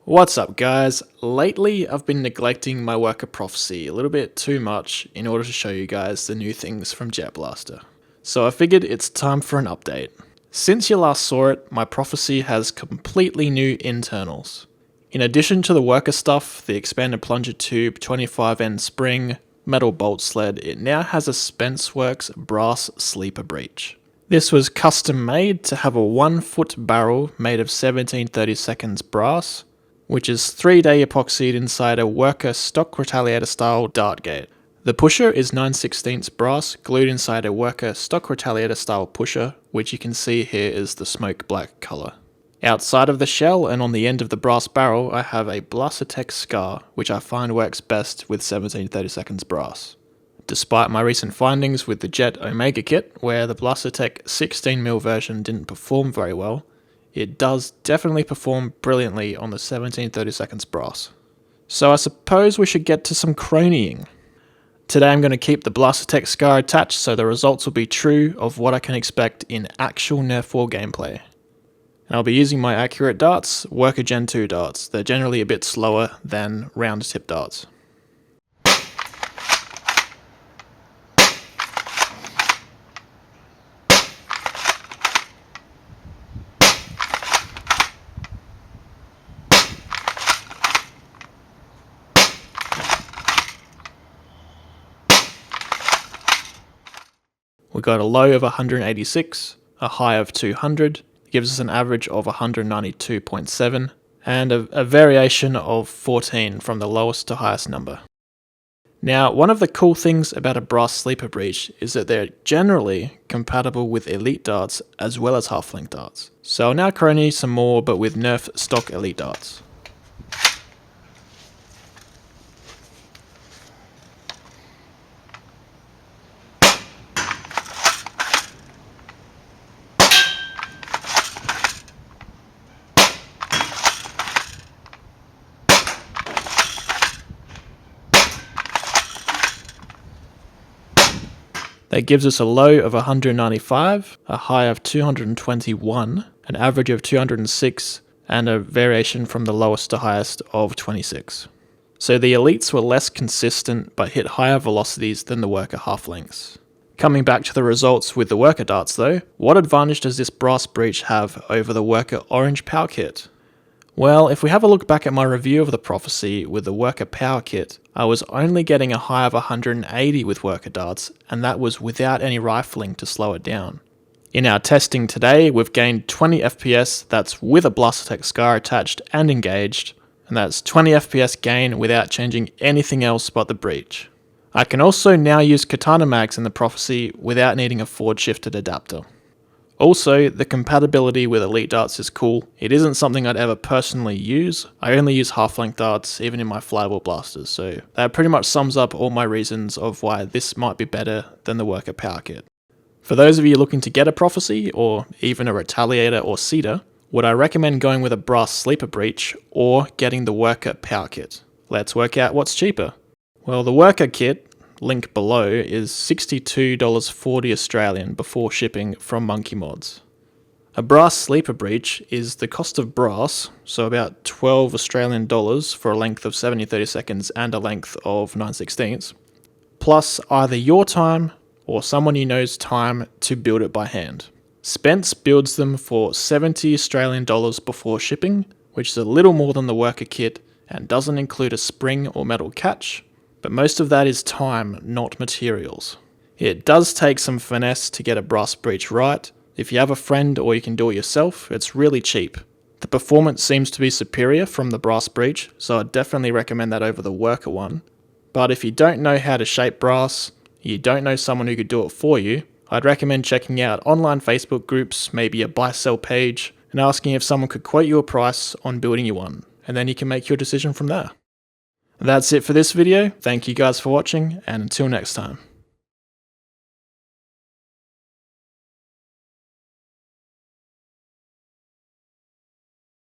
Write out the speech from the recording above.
What's up guys? Lately I've been neglecting my worker prophecy a little bit too much in order to show you guys the new things from Jet Blaster. So I figured it's time for an update. Since you last saw it, my prophecy has completely new internals. In addition to the worker stuff, the expanded plunger tube, 25N spring, metal bolt sled, it now has a Spenceworks brass sleeper breech. This was custom made to have a 1-foot barrel made of 17/32 brass, which is 3-day epoxied inside a worker stock retaliator style dart gate. The pusher is 9/16 brass glued inside a worker stock retaliator style pusher, which you can see here is the smoke black colour. Outside of the shell and on the end of the brass barrel I have a BlasterTech scar, which I find works best with 17/32 brass. Despite my recent findings with the Jet Omega kit, where the BlasterTech 16mm version didn't perform very well, it does definitely perform brilliantly on the 17/32 brass. So I suppose we should get to some chronying. Today I'm going to keep the BlasterTech scar attached so the results will be true of what I can expect in actual Nerf War gameplay. And I'll be using my accurate darts, Worker Gen 2 darts. They're generally a bit slower than round tip darts. We got a low of 186, a high of 200, gives us an average of 192.7, and a variation of 14 from the lowest to highest number. Now, one of the cool things about a brass sleeper breech is that they're generally compatible with elite darts as well as half-length darts. So I'll now chrony some more, but with Nerf stock elite darts. That gives us a low of 195, a high of 221, an average of 206, and a variation from the lowest to highest of 26. So the elites were less consistent but hit higher velocities than the worker half-lengths. Coming back to the results with the worker darts though, what advantage does this brass breech have over the worker orange power kit? Well, if we have a look back at my review of the prophecy with the worker power kit, I was only getting a high of 180 with worker darts, and that was without any rifling to slow it down. In our testing today, we've gained 20 FPS, that's with a BlasterTech scar attached and engaged, and that's 20 FPS gain without changing anything else but the breech. I can also now use katana mags in the prophecy without needing a forward shifted adapter. Also, the compatibility with elite darts is cool. It isn't something I'd ever personally use. I only use half-length darts even in my flyable blasters, so that pretty much sums up all my reasons of why this might be better than the worker power kit. For those of you looking to get a prophecy, or even a retaliator or cedar, would I recommend going with a brass sleeper breech or getting the worker power kit? Let's work out what's cheaper. Well, the worker kit, link below, is $62.40 Australian before shipping from Monkey Mods. A brass sleeper breech is the cost of brass, so about 12 Australian dollars for a length of 70/32 and a length of 9/16, plus either your time or someone you know's time to build it by hand. Spence builds them for 70 Australian dollars before shipping, which is a little more than the worker kit and doesn't include a spring or metal catch, but most of that is time, not materials. It does take some finesse to get a brass breech right. If you have a friend or you can do it yourself, it's really cheap. The performance seems to be superior from the brass breech, so I'd definitely recommend that over the worker one. But if you don't know how to shape brass, you don't know someone who could do it for you, I'd recommend checking out online Facebook groups, maybe a buy-sell page, and asking if someone could quote you a price on building you one, and then you can make your decision from there. That's it for this video. Thank you guys for watching, and until next time.